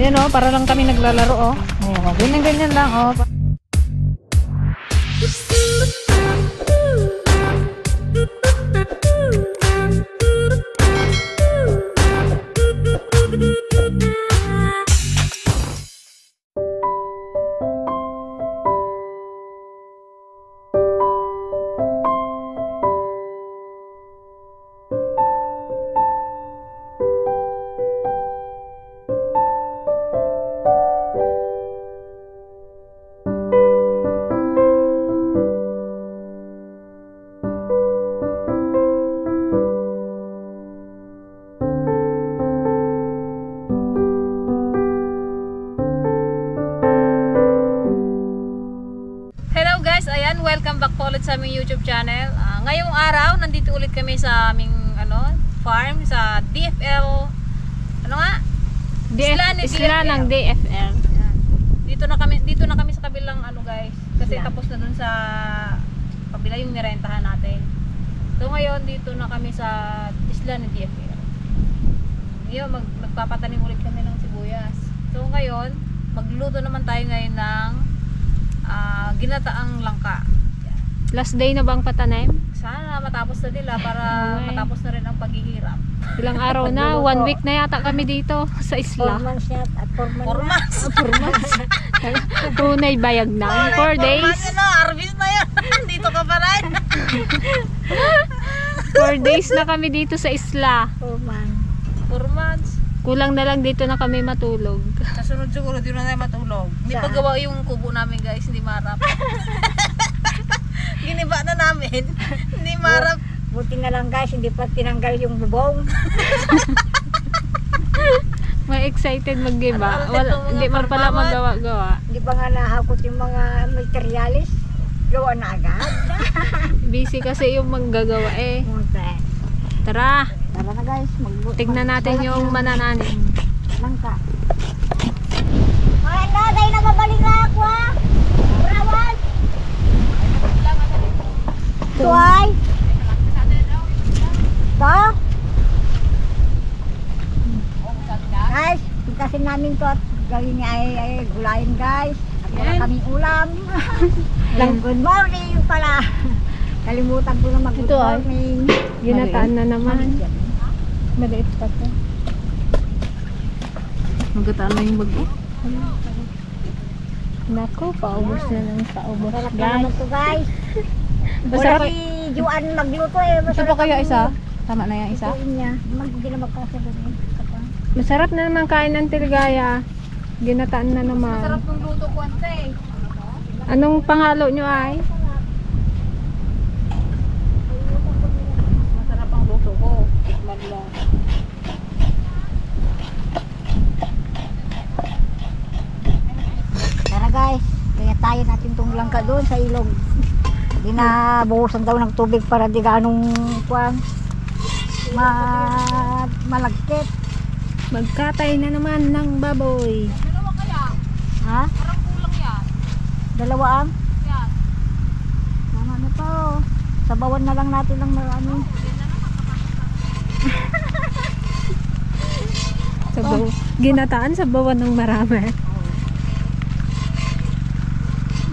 Ayan o, para lang kami naglalaro o. Oh, ganyan lang o. Welcome back po ulit sa aming YouTube channel. Ngayong araw, nandito ulit kami sa aming farm sa DFL. Ano nga? Isla ng DFL. Dito na kami sa kabilang guys. Kasi tapos na dun sa kabila yung nirentahan natin. So ngayon dito na kami sa isla ng DFL. Ngayon magpapatanim ulit kami ng sibuyas. So ngayon, magluluto naman tayo ngayon ng ginataang langka. Last day na bang patanim? Sana matapos na nila para matapos na rin ang paghihirap. Ilang araw na, 1 week na yata kami dito sa isla. 4 months yata at 4 months. 4 months. Tunay bayag na. 4 days. 4 months harvest na yan. Dito ka pa rin. 4 days na kami dito sa isla. 4 months. 4 months. Kulang na lang dito na kami matulog. Kasunod siguro dito na tayo matulog. Hindi pa gawa yung kubo namin guys, hindi marap. Giniba na namin. Hindi marap. Buti na lang guys, hindi pa tinanggal yung bubong. May excited mag-giba. Hindi man pala magawa-gawa. Hindi pa nga nahakot yung mga materialis. Gawa na agad. Busy kasi yung manggagawa eh. Tara. Tara na guys. Tignan natin yung manananim. Langka. Ay na, dahil nababalik na ako ah. Berawan. Tuay. To. Guys, pagkasin namin to at gawin niya ay gulayin guys. At wala kaming ulam. Good morning pala. Kalimutan ko na mag-good morning. Ginataan na naman. Maliit pa to. Magataan na yung bago. Naku, paubos na ng paubos. Sarap na naman to guys. Masarap. Wala si Juan magluto eh. Ito pa kaya isa? Tama na yung isa? Ituin niya. Hindi na magkasabot eh. Masarap na naman kain ng tilgaya. Ginataan na naman. Masarap ng luto ko ante. Anong panghalo nyo ay? Masarap ang luto ko. Tikman lang. Tara guys, kaya tayo natin itong langka doon sa ilog. Hindi na buhusan daw ng tubig para di ganong malagkit. Magkatay na naman ng baboy. Dalawa kaya? Ha? Parang kulang yan. Dalawa ang? Yan. Tama na to. Sabawan na lang natin ng marami. Ginataan sa bawan ng marami.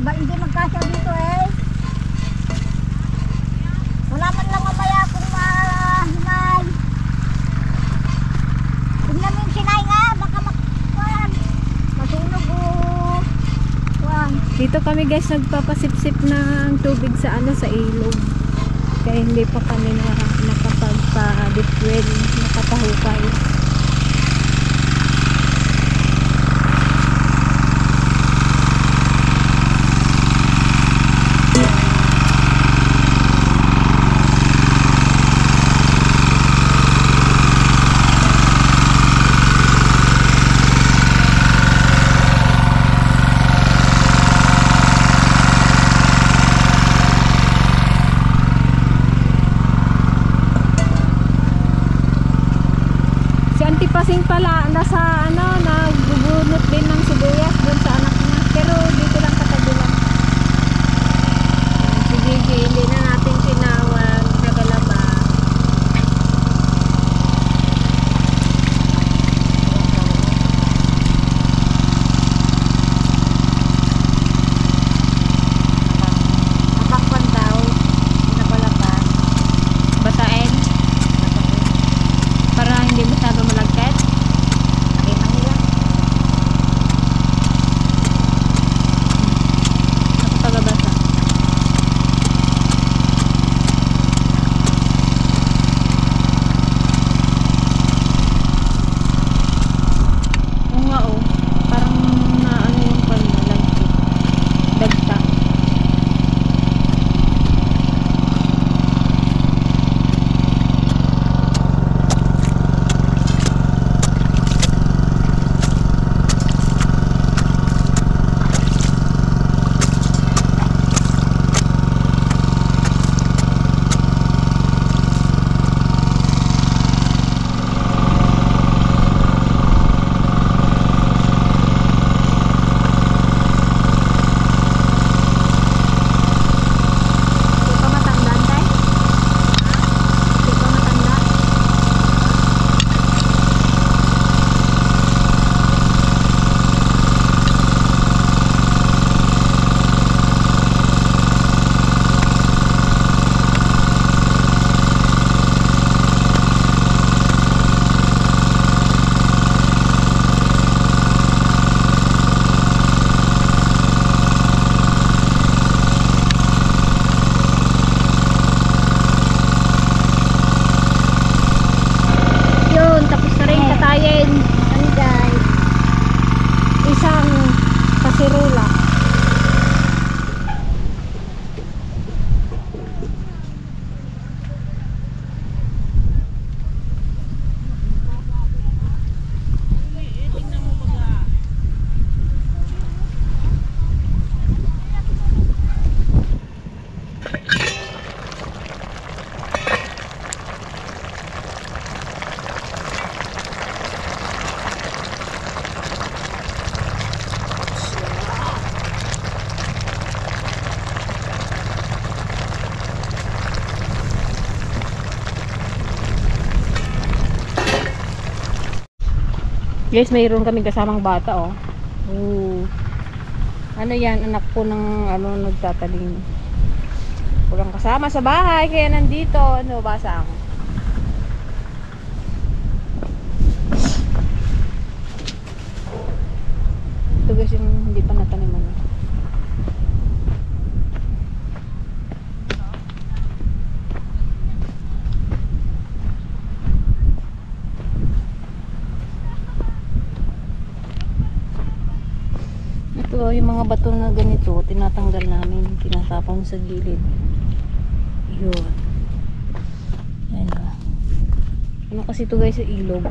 Ba hindi magkasya dito eh. Wala man lang mamaya kung mahimay. Tingnan mo yung sinay nga, baka masunog o Dito kami guys nagpapasipsip ng tubig sa sa ilog. Kaya hindi pa kami nakapagpa-deep well, nakapahukay. Guys, mayroon kami kasamang bata, oh. Oh. Ano yan, anak ko ng nagtatalim. Walang kasama sa bahay, kaya nandito. Ano, basa ako. Ito guys, yung hindi pa nataniman. Ito, yung mga bato na ganito, tinatanggal namin, tinatapon sa gilid. Yun. Ayan o. Ano kasi ito guys, sa ilog.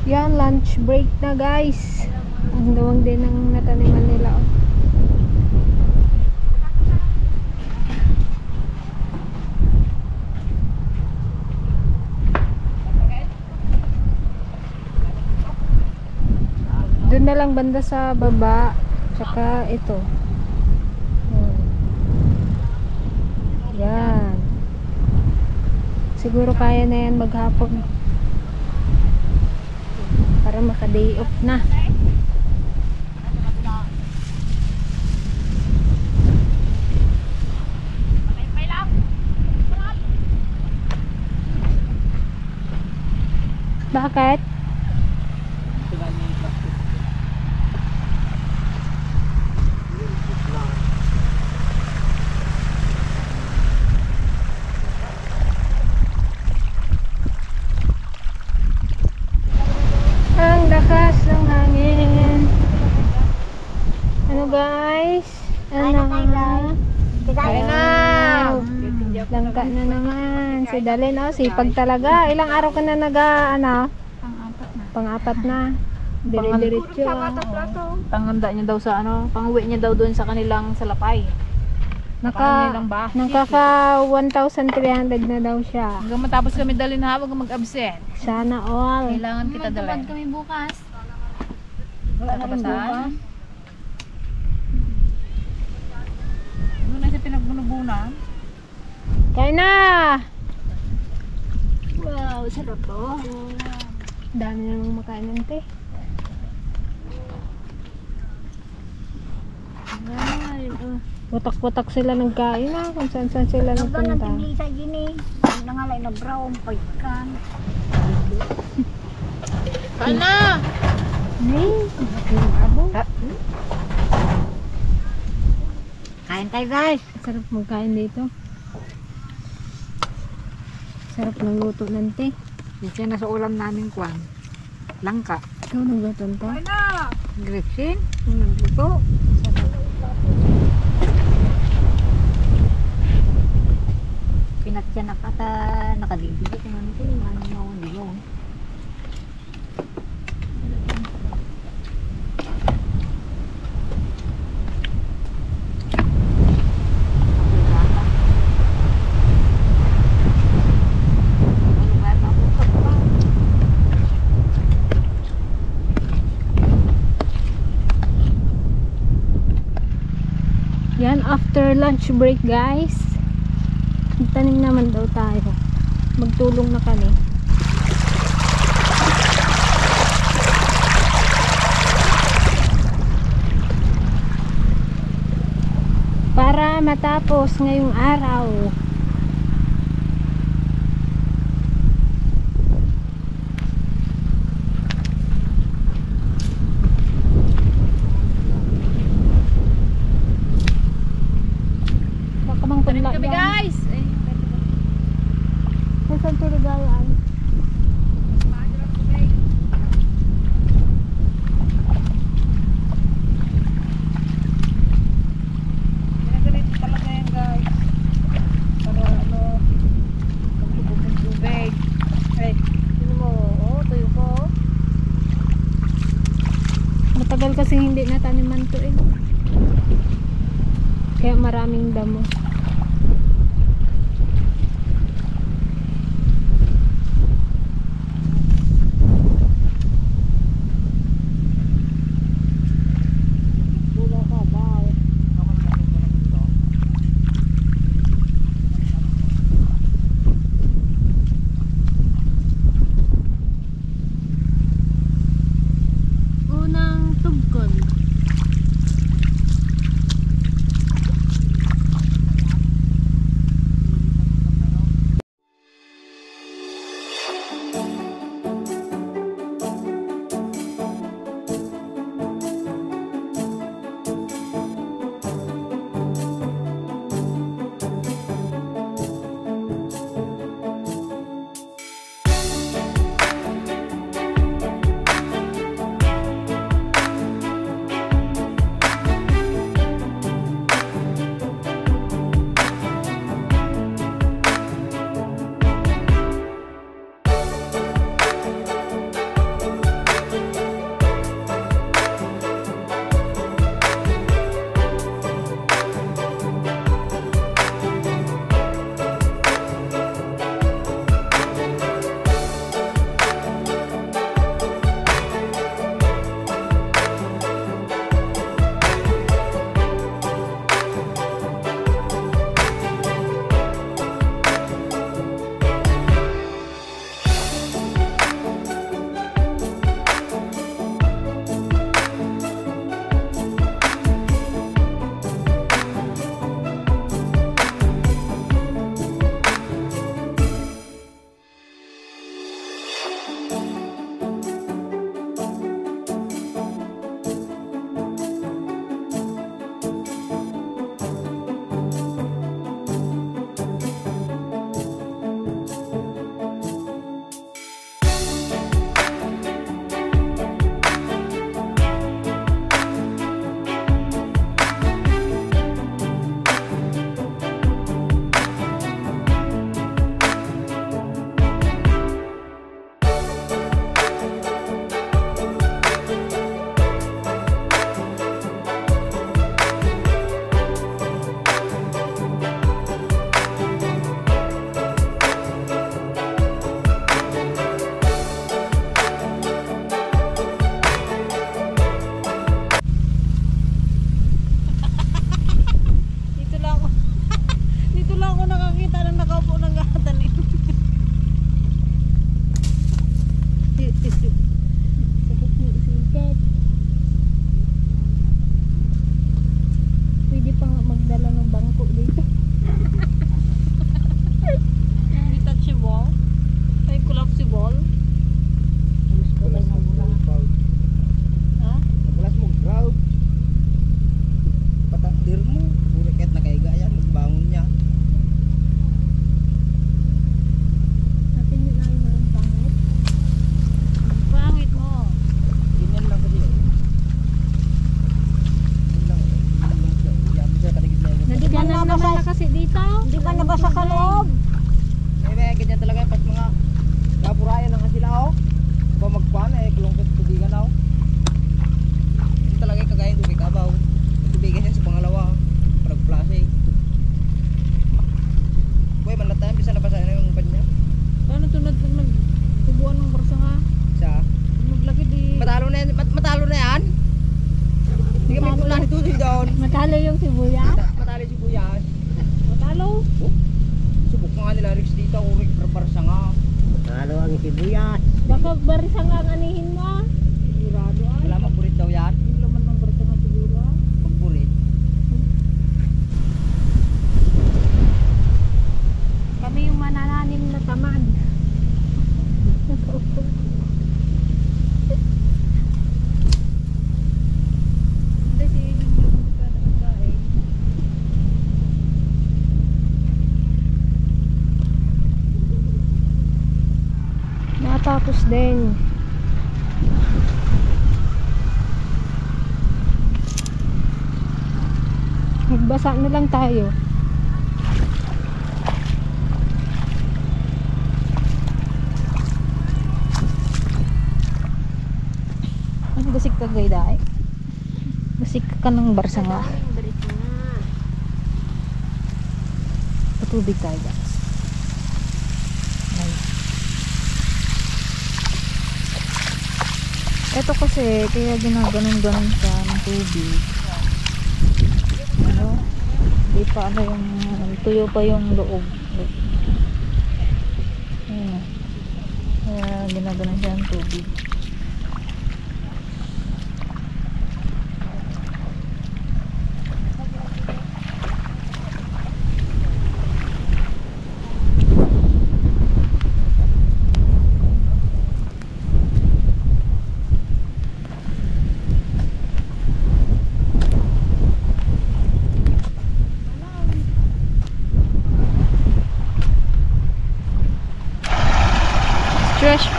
Yan, lunch break na guys. Ang dawang din ng nataniman nila. Oh. Doon na lang banda sa baba. Tsaka ito. Yan. Siguro kaya na yan maghapon. Para maka-day off na. Bakit? Ang lakas ng hangin. Ano guys? Ano na? Kaya na. Langka na naman. Si Dalen, oh, sipag talaga. Ilang araw ka na Pang-apat na. Dire-diretso. Panghanda niya daw sa pang-uwi niya daw doon sa kanilang salapay. Nakaka 1,300 na daw siya. Hanggang matapos kami dalhin ha, huwag mag-absent. Sana all. Kailangan kita dalhin. kami bukas. Wala na rin bukas. Doon na siya pinagbunubunan. Kaya na! Wow, sarap to. Dami na nang makain ng te. Watak-watak sila nagkain na. Kung saan-saan sila Nagdan ng nagpunta. tiblisa gini. Ang nangalay na brown, pagkan. Kain na! Kain tayo guys. Sarap magkain dito. Sarap ng luto ng te. Isa na sa ulam namin kwan. Langka. Ikaw nagluto to? Gretchen. Yung nagluto. Pinatya nakadibigit yung ano ko. Yung ano na yun. Yan, after lunch break guys. Tanim naman daw tayo. Magtulong na kami. Para matapos ngayong araw. Baka mang Tanim punla kami yan. guys! Nasaan tiligayan? Ganito talaga yan guys. Para magtubog ng tubig. Ay, sino mo? Tuyo ko. Matagal kasi hindi nataniman to eh. Kaya maraming damo. naman. Matalo yung sibuyas? Matalo sibuyas. Matalo? Subok nga nila Rix dito, urig parsa nga. Matalo ang sibuyas. Baka barisa nga ganihin mo. Sigurado ay. Wala magburit daw yan. Yung laman ng barisa nga siguro. Magburit. Kami yung manananim na tamad. Natapos din. Magbasa na lang tayo. Basik ka gay dahi. Basik ka ng barsa nga. Patubig tayo guys. Ito kasi kaya ginaganon-ganon siya ng tubig. Ano? Di pa ano yung tuyo pa yung loob. Ayan. Kaya ginaganon siya ng tubig.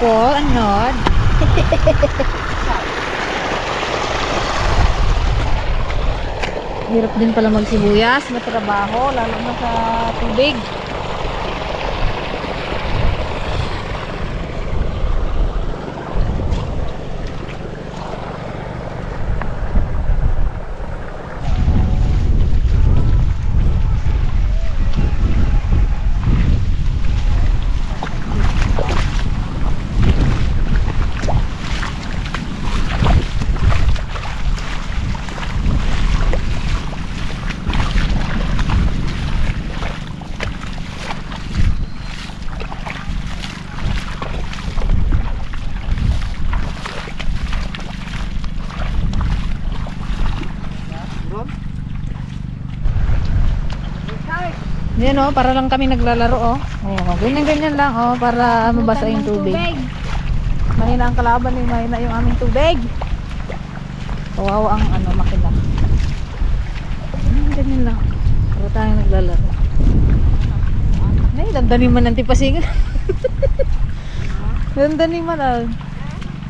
po, anyod. Hirap din pala magsibuyas, matrabaho, lalo na sa tubig. Yan o, para lang kami naglalaro o. Oh, ganyan-ganyan lang o, para mabasa yung tubig. Mahina ang kalaban eh, mahina yung aming tubig. Kawawa ang ano, makina. Ganyan lang. Para tayo naglalaro. Ay, dandanin man ang tipasingan. Dandanin man ah.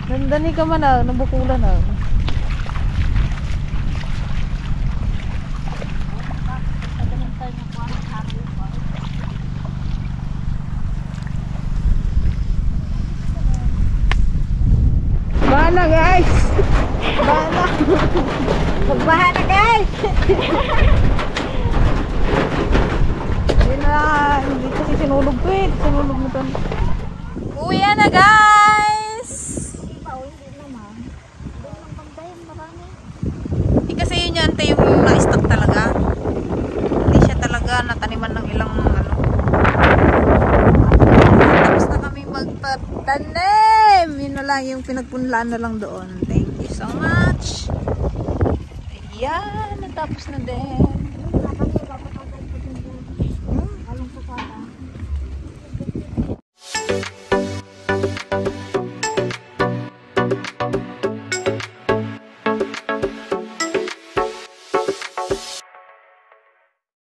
Dandanin ka man ah, nabukulan ah. Bahala guys! Bahala! Magbaha na guys! Hindi na, hindi kasi sinulog ko eh. Sinulog mo to. Uwi na guys! Eh kasi yun yan, ante yung na-stock talaga. Hindi siya talaga nataniman ng ilang ano. Tapos na kami magpatanim. Yun na lang yung pinagpunlaan na lang doon. Thank you so much. Ayan, natapos na din.